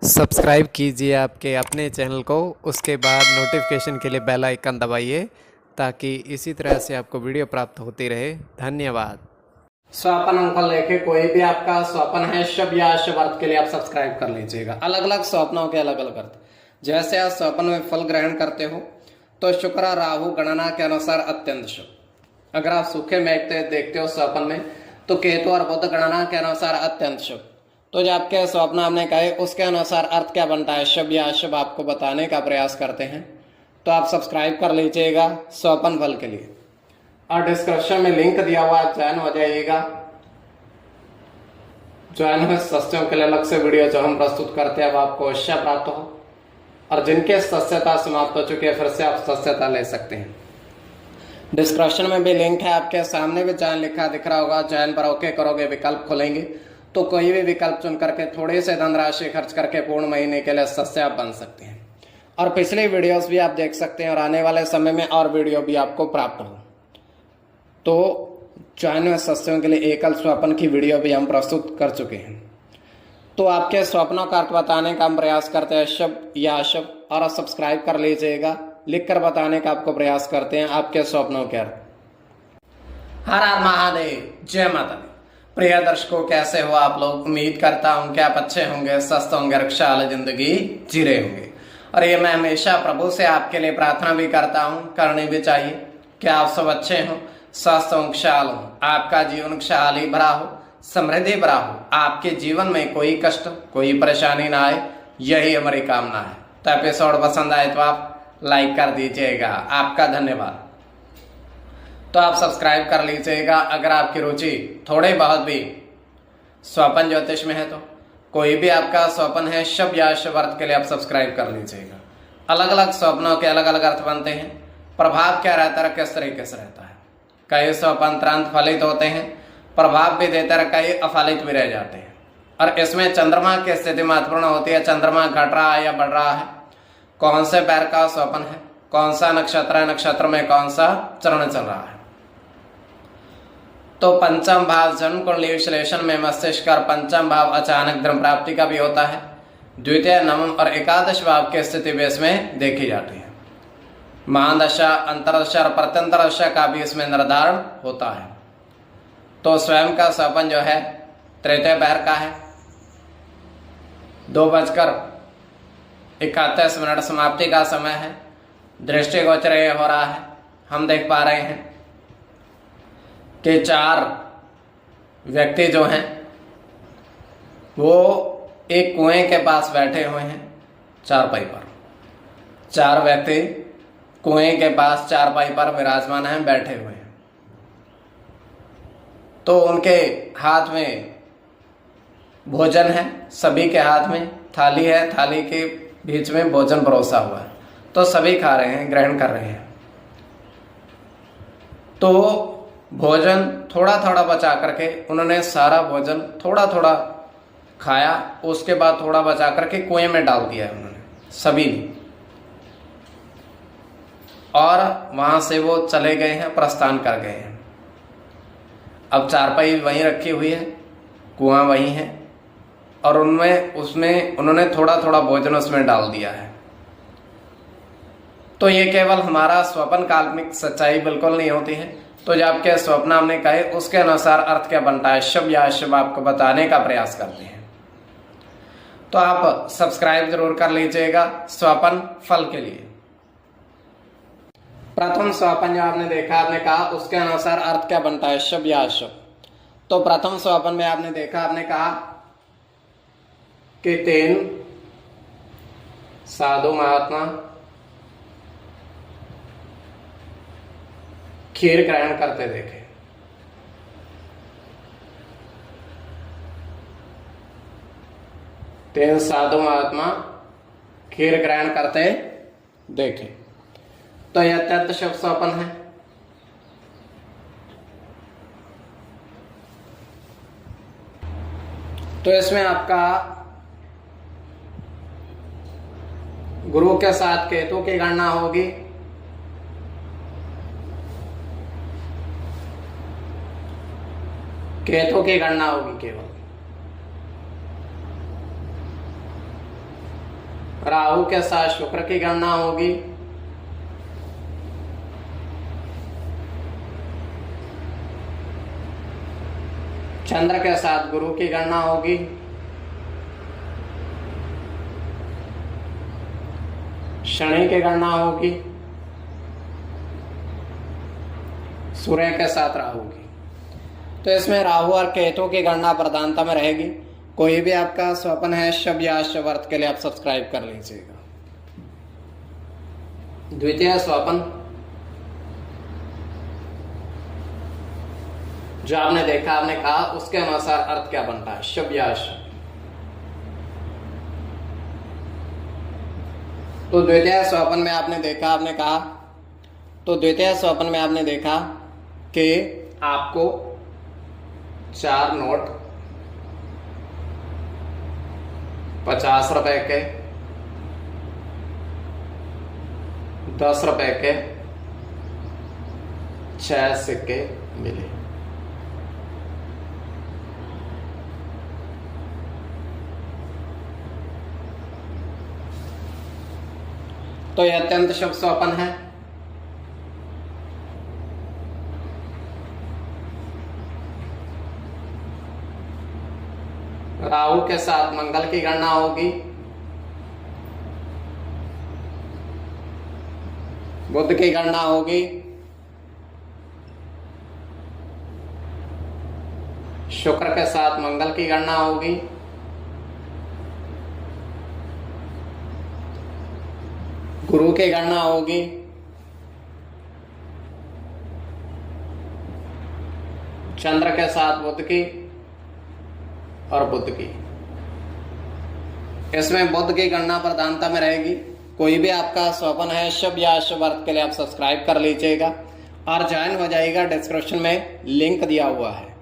Subscribe कीजिए आपके अपने चैनल को, उसके बाद नोटिफिकेशन के लिए बेल आइकन दबाइए ताकि इसी तरह से आपको वीडियो प्राप्त होती रहे। धन्यवाद। स्वपन अंकल लेके कोई भी आपका स्वपन है शुभ या अशुभ अर्थ के लिए आप सब्सक्राइब कर लीजिएगा। अलग अलग स्वप्नों के अलग अलग अर्थ। जैसे आप स्वप्न में फल ग्रहण करते हो तो शुक्र राहु गणना के अनुसार अत्यंत शुभ। अगर आप सूखे मेघते देखते हो स्वप्न में तो केतु और बुध गणना के अनुसार अत्यंत शुभ। तो जो आपके स्वप्न हमने कहे उसके अनुसार अर्थ क्या बनता है शुभ या अशुभ आपको बताने का प्रयास करते हैं। तो आप सब्सक्राइब कर लीजिएगा स्वपन फल के लिए और डिस्क्रिप्शन में लिंक दिया हुआ है, ज्वाइन हो जाइएगा। ज्वाइन हुए सदस्यों के लिए अलग से वीडियो जो हम प्रस्तुत करते हैं वो आपको अवश्य प्राप्त हो, और जिनके सदस्यता समाप्त हो चुकी है फिर से आप सदस्यता ले सकते हैं। डिस्क्रिप्शन में भी लिंक है, आपके सामने भी ज्वाइन लिखा दिख रहा होगा। ज्वाइन पर ओके करोगे, विकल्प खोलेंगे तो कोई भी विकल्प चुन करके थोड़ी से धनराशि खर्च करके पूर्ण महीने के लिए सदस्य आप बन सकते हैं, और पिछली वीडियोस भी आप देख सकते हैं, और आने वाले समय में और वीडियो भी आपको प्राप्त हो। तो ज्वाइन हुए सदस्यों के लिए एकल स्वप्न की वीडियो भी हम प्रस्तुत कर चुके हैं। तो आपके स्वप्नों का अर्थ बताने का हम प्रयास करते हैं शुभ या अशुभ, और आप सब्सक्राइब कर लीजिएगा। लिख कर बताने का आपको प्रयास करते हैं आपके स्वप्नों के अर्थ। हर हर महादेव, जय माता दी। प्रिय दर्शकों, कैसे हो आप लोग? उम्मीद करता हूं कि आप अच्छे होंगे, स्वस्थ होंगे, रक्षाल जिंदगी जी रहे होंगे। और ये मैं हमेशा प्रभु से आपके लिए प्रार्थना भी करता हूं, करनी भी चाहिए कि आप सब अच्छे हों, स्वस्थ हों, खुशहाल हो, आपका जीवन खुशहाली भरा हो, समृद्धि भरा हो, आपके जीवन में कोई कष्ट कोई परेशानी ना आए, यही हमारी कामना है। तो एपिसोड पसंद आए तो आप लाइक कर दीजिएगा, आपका धन्यवाद। तो आप सब्सक्राइब कर लीजिएगा। अगर आपकी रुचि थोड़े बहुत भी स्वपन ज्योतिष में है तो कोई भी आपका स्वपन है शुभ या अशुभ अर्थ के लिए आप सब्सक्राइब कर लीजिएगा। अलग अलग स्वप्नों के अलग अलग अर्थ बनते हैं। प्रभाव क्या रहता है, किस तरीके से रहता है। कई स्वप्न तुरंत फलित होते हैं, प्रभाव भी देते हैं, कई अफलित भी रह जाते हैं। और इसमें चंद्रमा की स्थिति महत्वपूर्ण होती है। चंद्रमा घट रहा है या बढ़ रहा है, कौन से पैर का स्वप्न है, कौन सा नक्षत्र है, नक्षत्र में कौन सा चरण चल रहा है। तो पंचम भाव जन्म कुंडली विश्लेषण में मस्तिष्क और पंचम भाव अचानक धर्म प्राप्ति का भी होता है। द्वितीय, नवम और एकादश भाव की स्थिति भी इसमें देखी जाती है। महादशा, अंतरदशा और प्रत्यंतरदशा का भी इसमें निर्धारण होता है। तो स्वयं का स्वप्न जो है तृतीय पैर का है। 2:31 समाप्ति का समय है। दृष्टिगोचर हो रहा है। हम देख पा रहे हैं कि 4 व्यक्ति जो हैं वो एक कुएं के पास बैठे हुए हैं चारपाई पर। 4 व्यक्ति कुएं के पास चारपाई पर विराजमान हैं, बैठे हुए हैं। तो उनके हाथ में भोजन है, सभी के हाथ में थाली है, थाली के बीच में भोजन परोसा हुआ है। तो सभी खा रहे हैं, ग्रहण कर रहे हैं। तो भोजन थोड़ा थोड़ा बचा करके उन्होंने सारा भोजन थोड़ा थोड़ा खाया, उसके बाद थोड़ा बचा करके कुएं में डाल दिया है उन्होंने सभी ने, और वहां से वो चले गए हैं, प्रस्थान कर गए हैं। अब चारपाई वहीं रखी हुई है, कुआं वहीं है, और उसमें उन्होंने थोड़ा थोड़ा भोजन उसमें डाल दिया है। तो ये केवल हमारा स्वप्न, काल्पनिक सच्चाई बिल्कुल नहीं होती है। तो जो आपके स्वप्न हमने कहे उसके अनुसार अर्थ क्या बनता है शुभ या अशुभ आपको बताने का प्रयास करते हैं। तो आप सब्सक्राइब जरूर कर लीजिएगा स्वप्न फल के लिए। प्रथम स्वप्न जो आपने देखा, आपने कहा उसके अनुसार अर्थ क्या बनता है शुभ या अशुभ। तो प्रथम स्वप्न में आपने देखा, आपने कहा कि 3 साधु महात्मा खीर ग्रहण करते देखे। तीन साधु महात्मा खीर ग्रहण करते देखे। तो यह अत्यंत शुभ स्वप्न है। तो इसमें आपका गुरु के साथ केतु की गणना होगी। केतु की गणना होगी केवल। राहु के साथ शुक्र की गणना होगी। चंद्र के साथ गुरु की गणना होगी। शनि की गणना होगी। सूर्य के साथ राहु की। तो इसमें राहु और केतु की गणना प्रधानता में रहेगी। कोई भी आपका स्वप्न है शुभ या अशुभ अर्थ के लिए आप सब्सक्राइब कर लीजिएगा। द्वितीय स्वप्न जो आपने देखा, आपने कहा, उसके अनुसार अर्थ क्या बनता है, शुभ या अशुभ। तो द्वितीय स्वप्न में आपने देखा, आपने कहा, तो द्वितीय स्वप्न में आपने देखा कि आपको 4 नोट 50 रुपए के, 10 रुपए के 6 सिक्के मिले। तो यह अत्यंत शुभ स्वप्न है। राहु के साथ मंगल की गणना होगी। बुध की गणना होगी। शुक्र के साथ मंगल की गणना होगी। गुरु की गणना होगी। चंद्र के साथ बुध की और बुध की। इसमें बुध की गणना प्रधानता में रहेगी। कोई भी आपका स्वप्न है शुभ या अशुभ अर्थ के लिए आप सब्सक्राइब कर लीजिएगा और ज्वाइन हो जाइएगा। डिस्क्रिप्शन में लिंक दिया हुआ है।